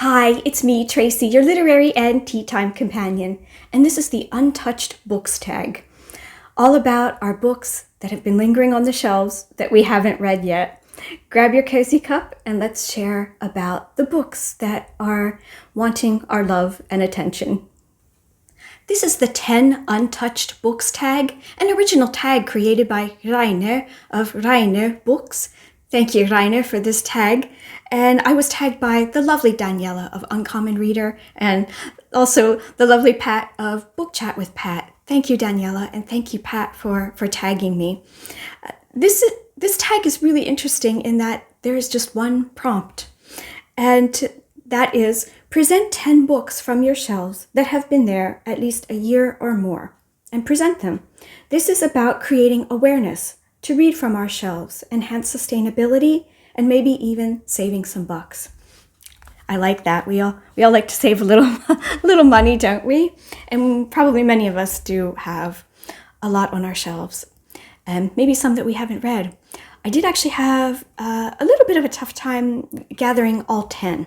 Hi, it's me, Tracy, your literary and tea time companion, and this is the Untouched Books Tag, all about our books that have been lingering on the shelves that we haven't read yet. Grab your cozy cup and let's share about the books that are wanting our love and attention. This is the 10 Untouched Books Tag, an original tag created by Rainer of Rainer Books. Thank you, Rainer, for this tag. And I was tagged by the lovely Daniela of Uncommon Reader and also the lovely Pat of Book Chat with Pat. Thank you, Daniela, and thank you, Pat, for tagging me. This tag is really interesting in that there is just one prompt, and that is present 10 books from your shelves that have been there at least a year or more, and present them. This is about creating awareness to read from our shelves, enhance sustainability, and maybe even saving some bucks. I like that. We all like to save a little money, don't we? And probably many of us do have a lot on our shelves, and maybe some that we haven't read. I did actually have a little bit of a tough time gathering all 10,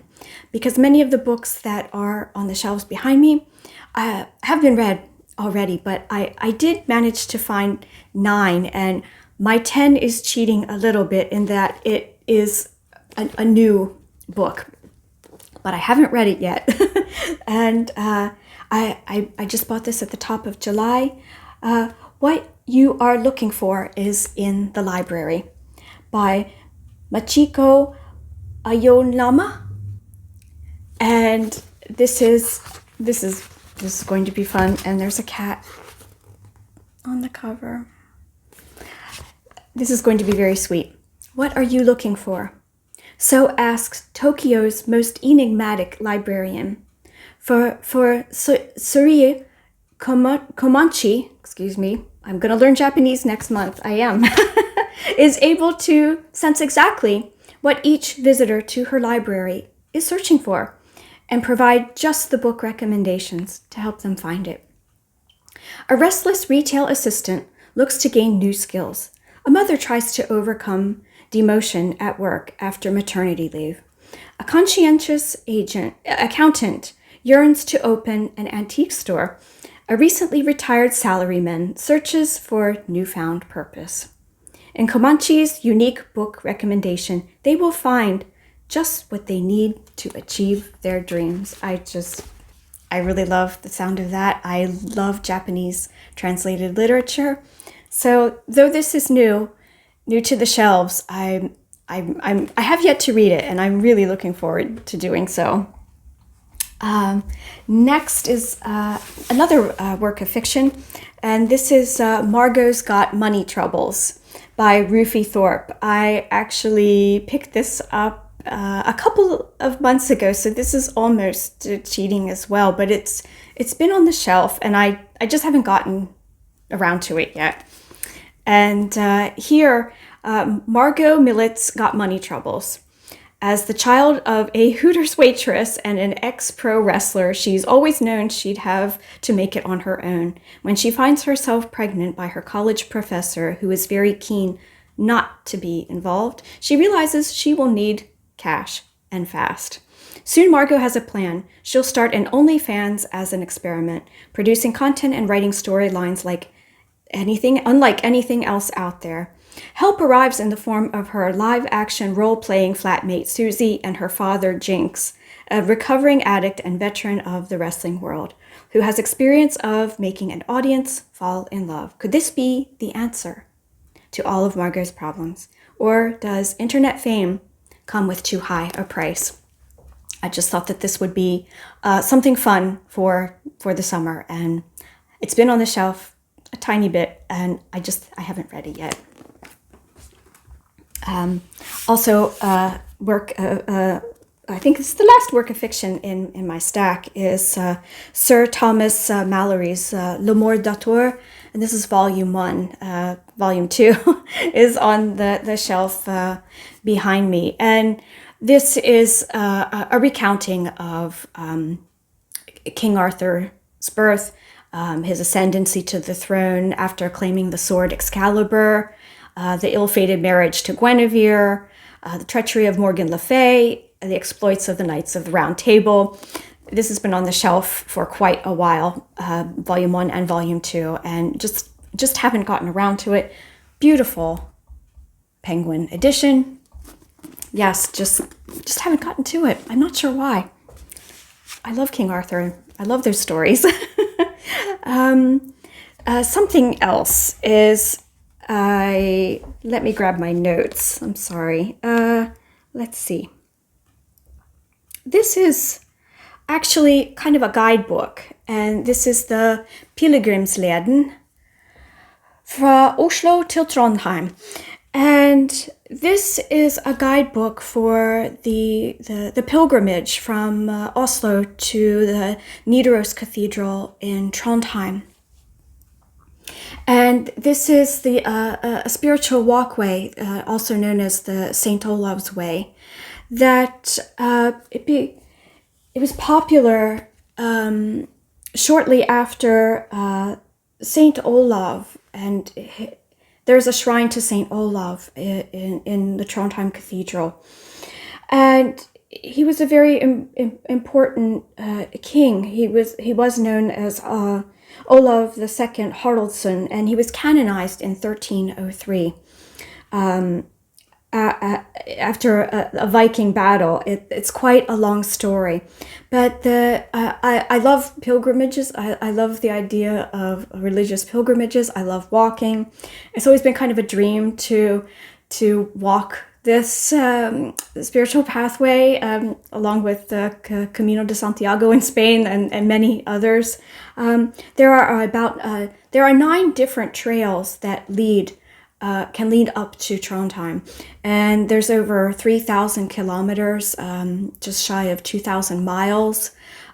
because many of the books that are on the shelves behind me have been read already, but I did manage to find 9, and my 10 is cheating a little bit in that it is a new book, but I haven't read it yet. And I just bought this at the top of July. What You Are Looking For is in the library by Michiko Aoyama. And this is going to be fun. And there's a cat on the cover. This is going to be very sweet. What are you looking for? So asks Tokyo's most enigmatic librarian. For Surya Komanchi, excuse me, I'm going to learn Japanese next month, I am, is able to sense exactly what each visitor to her library is searching for and provide just the book recommendations to help them find it. A restless retail assistant looks to gain new skills. A mother tries to overcome demotion at work after maternity leave. A conscientious accountant yearns to open an antique store. A recently retired salaryman searches for newfound purpose. In Komanchi's unique book recommendation, they will find just what they need to achieve their dreams. I really love the sound of that. I love Japanese translated literature. So though this is new to the shelves, I have yet to read it, and I'm really looking forward to doing so. Next is another work of fiction, and this is Margot's Got Money Troubles by Rufi Thorpe. I actually picked this up a couple of months ago, so this is almost cheating as well, but it's been on the shelf, and I just haven't gotten around to it yet. And here, Margot Millet's got money troubles. As the child of a Hooters waitress and an ex-pro wrestler, she's always known she'd have to make it on her own. When she finds herself pregnant by her college professor, who is very keen not to be involved, she realizes she will need cash, and fast. Soon Margot has a plan. She'll start an OnlyFans as an experiment, producing content and writing storylines unlike anything else out there. Help arrives in the form of her live-action role-playing flatmate Susie and her father Jinx, a recovering addict and veteran of the wrestling world, who has experience of making an audience fall in love. Could this be the answer to all of Margot's problems? Or does internet fame come with too high a price? I just thought that this would be something fun for the summer, and it's been on the shelf a tiny bit, and I haven't read it yet. Also, I think it's the last work of fiction in my stack is Sir Thomas Malory's Le Mort d'Auteur, and this is volume 1. Volume 2 is on the shelf behind me, and this is a recounting of King Arthur's birth, his ascendancy to the throne after claiming the sword Excalibur, the ill-fated marriage to Guinevere, The Treachery of Morgan Le Fay, The Exploits of the Knights of the Round Table. This has been on the shelf for quite a while, Volume 1 and Volume 2, and just haven't gotten around to it. Beautiful Penguin edition. Yes, just haven't gotten to it. I'm not sure why. I love King Arthur. I love those stories. Something else is, let me grab my notes. I'm sorry. Let's see. This is actually kind of a guidebook, and this is the Pilgrimsleden fra Oslo till Trondheim. And this is a guidebook for the pilgrimage from Oslo to the Nidaros Cathedral in Trondheim. And this is a spiritual walkway, also known as the St. Olav's Way, that it was popular shortly after St. Olav, and there's a shrine to St. Olav in the Trondheim Cathedral. And he was a very important king. He was known as Olav II Haraldsson, and he was canonized in 1303 after a Viking battle. It's quite a long story, but I love pilgrimages. I love the idea of religious pilgrimages. I love walking. It's always been kind of a dream to walk this spiritual pathway along with the Camino de Santiago in Spain and many others. There are 9 different trails that can lead up to Trondheim, and there's over 3,000 kilometers, just shy of 2,000 miles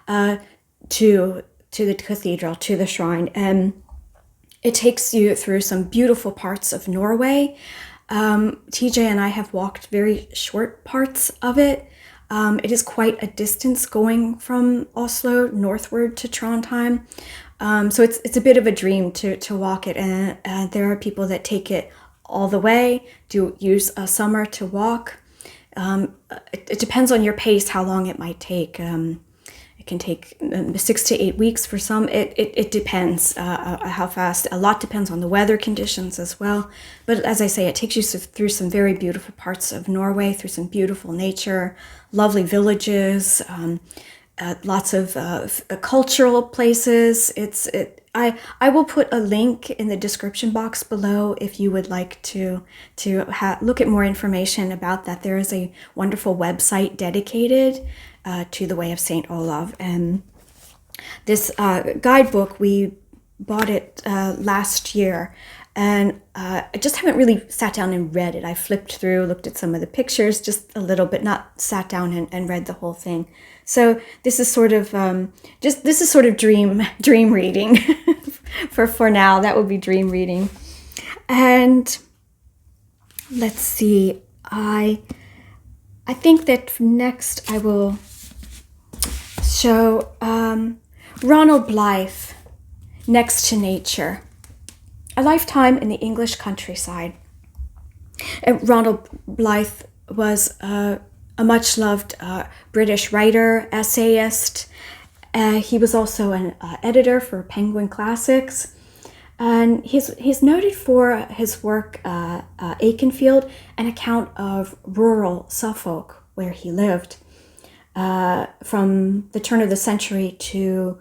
to the cathedral, to the shrine, and it takes you through some beautiful parts of Norway. TJ and I have walked very short parts of it. It is quite a distance going from Oslo northward to Trondheim. So it's a bit of a dream to walk it, and there are people that take it all the way, do use a summer to walk. It depends on your pace how long it might take. It can take 6 to 8 weeks for some. It depends how fast. A lot depends on the weather conditions as well. But as I say, it takes you through some very beautiful parts of Norway, through some beautiful nature, lovely villages, lots of cultural places. I will put a link in the description box below if you would like to look at more information about that. There is a wonderful website dedicated to the Way of St. Olav. And this guidebook, we bought it last year, and I just haven't really sat down and read it. I flipped through, looked at some of the pictures just a little bit, not sat down and read the whole thing. So this is sort of dream reading for now. That would be dream reading. And let's see, I think that next I will show Ronald Blythe, Next to Nature, A Lifetime in the English Countryside. Ronald Blythe was a much-loved British writer, essayist. He was also an editor for Penguin Classics. And he's noted for his work, Aikenfield, an account of rural Suffolk, where he lived, from the turn of the century to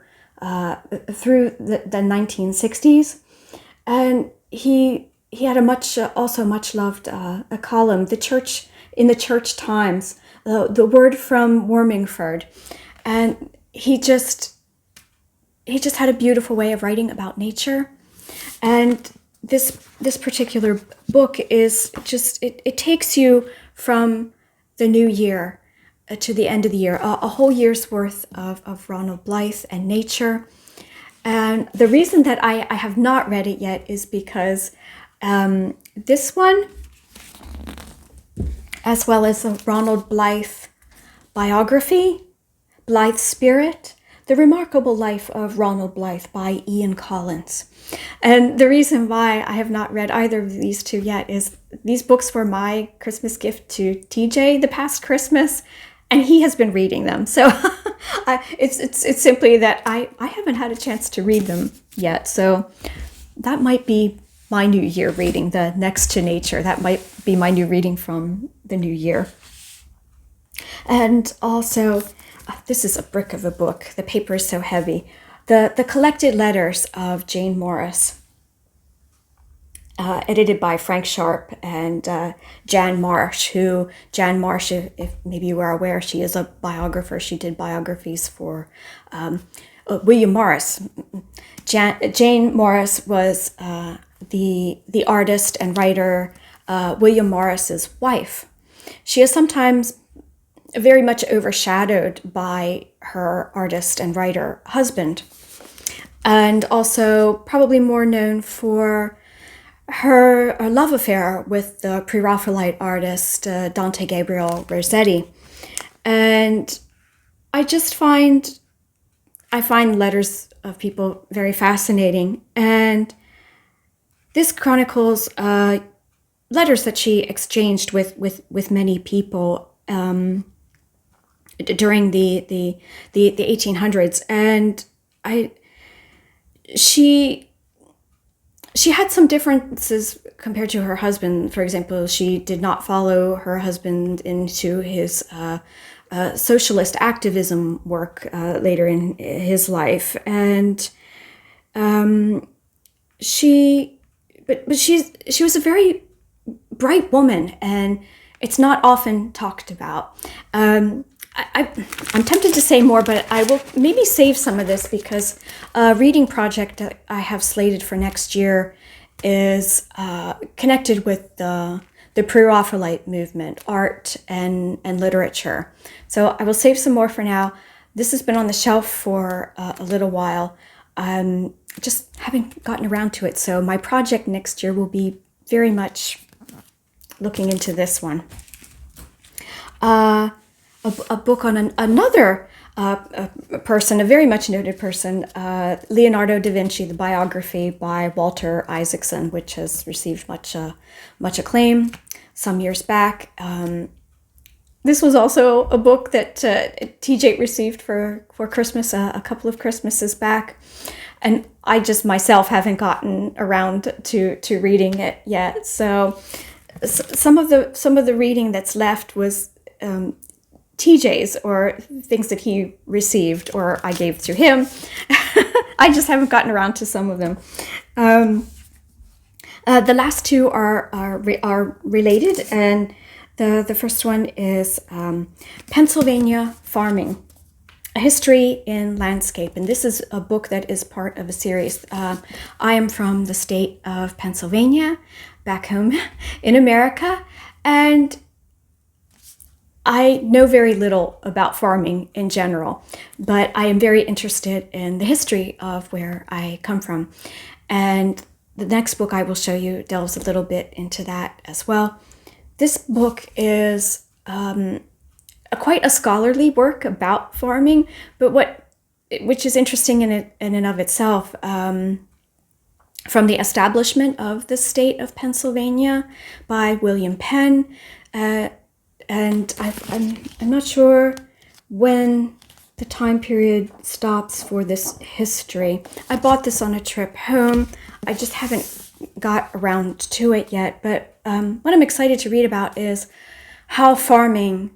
through the 1960s. And he had a much loved a column, in the Church Times, the Word from Wormingford, and he just had a beautiful way of writing about nature. And this particular book is just it takes you from the new year to the end of the year, a whole year's worth of Ronald Blythe and nature. And the reason that I have not read it yet is because this one, as well as a Ronald Blythe biography, Blythe's Spirit, The Remarkable Life of Ronald Blythe by Ian Collins. And the reason why I have not read either of these two yet is these books were my Christmas gift to TJ the past Christmas, and he has been reading them. So it's simply that I haven't had a chance to read them yet. So that might be my New Year reading, the Next to Nature. That might be my new reading from the new year. And also, this is a brick of a book. The paper is so heavy. The Collected Letters of Jane Morris, edited by Frank Sharp and Jan Marsh, Jan Marsh, if maybe you are aware, she is a biographer. She did biographies for William Morris. Jane Morris was the artist and writer William Morris's wife. She is sometimes very much overshadowed by her artist and writer husband, and also probably more known for her love affair with the Pre-Raphaelite artist Dante Gabriel Rossetti. And I find letters of people very fascinating, and this chronicles letters that she exchanged with many people during the 1800s, and she had some differences compared to her husband. For example, she did not follow her husband into his socialist activism work later in his life, and she was a very bright woman, and it's not often talked about. I'm tempted to say more, but I will maybe save some of this because a reading project that I have slated for next year is connected with the Pre-Raphaelite movement, art and literature. So I will save some more for now. This has been on the shelf for a little while. Just haven't gotten around to it. So my project next year will be very much looking into this one. A book on another person, a very much noted person, Leonardo da Vinci, the biography by Walter Isaacson, which has received much acclaim some years back. This was also a book that TJ received for Christmas a couple of Christmases back, and I just myself haven't gotten around to reading it yet. So some of the reading that's left was TJ's, or things that he received or I gave to him. I just haven't gotten around to some of them. The last two are related, and the first one is Pennsylvania Farming, A History in Landscape. And this is a book that is part of a series. I am from the state of Pennsylvania, back home in America, and I know very little about farming in general, but I am very interested in the history of where I come from. And the next book I will show you delves a little bit into that as well. This book is quite a scholarly work about farming, but which is interesting in and of itself, from the establishment of the state of Pennsylvania by William Penn. And I'm not sure when the time period stops for this history. I bought this on a trip home. I just haven't got around to it yet. But what I'm excited to read about is how farming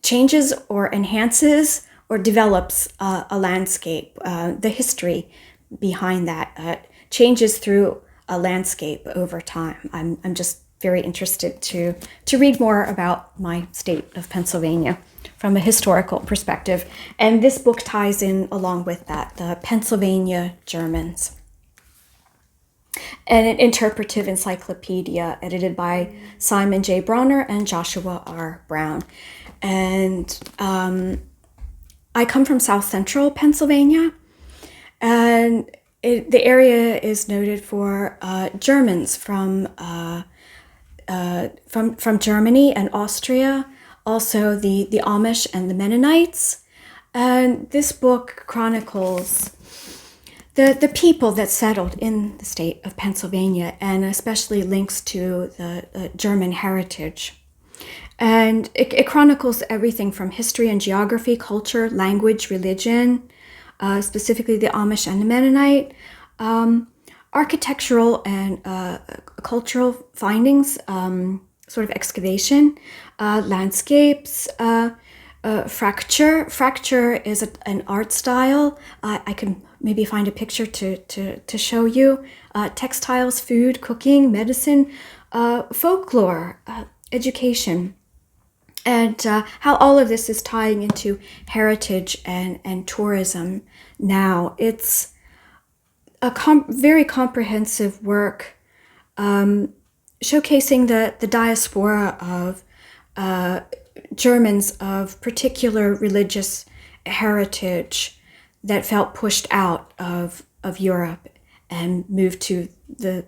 changes or enhances or develops a landscape, the history behind that changes through a landscape over time. I'm just very interested to read more about my state of Pennsylvania from a historical perspective. And this book ties in along with that, the Pennsylvania Germans. And an interpretive encyclopedia edited by Simon J. Bronner and Joshua R. Brown. And I come from South Central Pennsylvania, and the area is noted for Germans from Germany and Austria, also the Amish and the Mennonites, And this book chronicles the people that settled in the state of Pennsylvania, and especially links to the German heritage. And it chronicles everything from history and geography, culture, language, religion, specifically the Amish and the Mennonite, architectural and cultural findings, sort of excavation, landscapes, Fraktur. Fraktur is an art style. I can maybe find a picture to show you. Textiles, food, cooking, medicine, folklore, education, and how all of this is tying into heritage and tourism now. It's a very comprehensive work showcasing the diaspora of Germans of particular religious heritage that felt pushed out of Europe and moved to the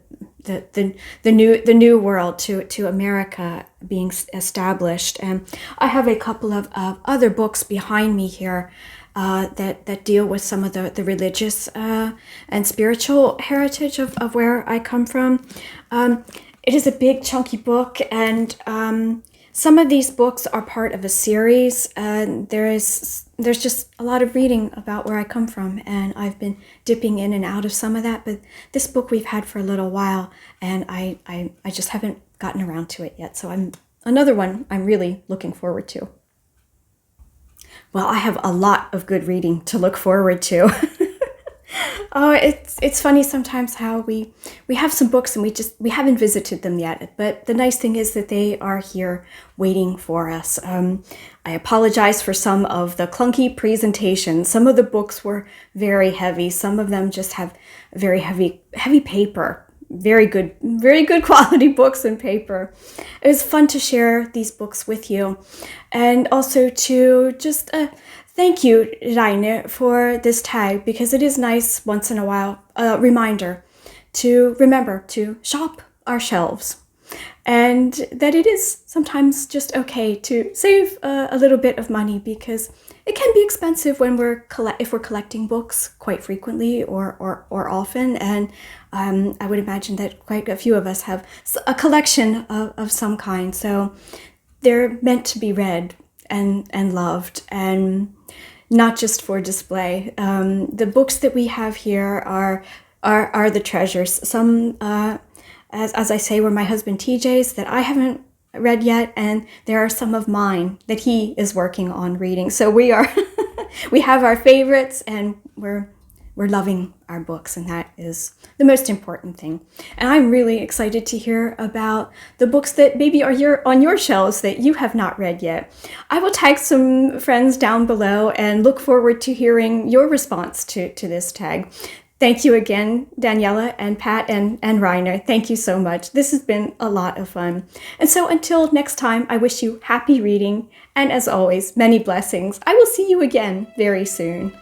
new world, to America being established. And I have a couple of other books behind me here that deal with some of the religious and spiritual heritage of where I come from. It is a big chunky book, and some of these books are part of a series. There's just a lot of reading about where I come from, and I've been dipping in and out of some of that. But this book we've had for a little while, and I just haven't gotten around to it yet. So another one I'm really looking forward to. Well, I have a lot of good reading to look forward to. Oh, it's funny sometimes how we have some books and we haven't visited them yet, but the nice thing is that they are here waiting for us. I apologize for some of the clunky presentations. Some of the books were very heavy. Some of them just have very heavy paper. Very good quality books and paper. It was fun to share these books with you, and also to just thank you, Rainer, for this tag, because it is nice once in a while, a reminder to remember to shop our shelves, and that it is sometimes just okay to save a little bit of money, because it can be expensive when if we're collecting books quite frequently or often. And I would imagine that quite a few of us have a collection of some kind. So they're meant to be read and loved, and not just for display. The books that we have here are the treasures. Some, as I say, were my husband TJ's that I haven't read yet, and there are some of mine that he is working on reading. So we have our favorites, and we're loving our books, and that is the most important thing. And I'm really excited to hear about the books that maybe are on your shelves that you have not read yet. I will tag some friends down below and look forward to hearing your response to this tag. Thank you again, Daniela and Pat and Rainer. Thank you so much. This has been a lot of fun. And so until next time, I wish you happy reading, and as always, many blessings. I will see you again very soon.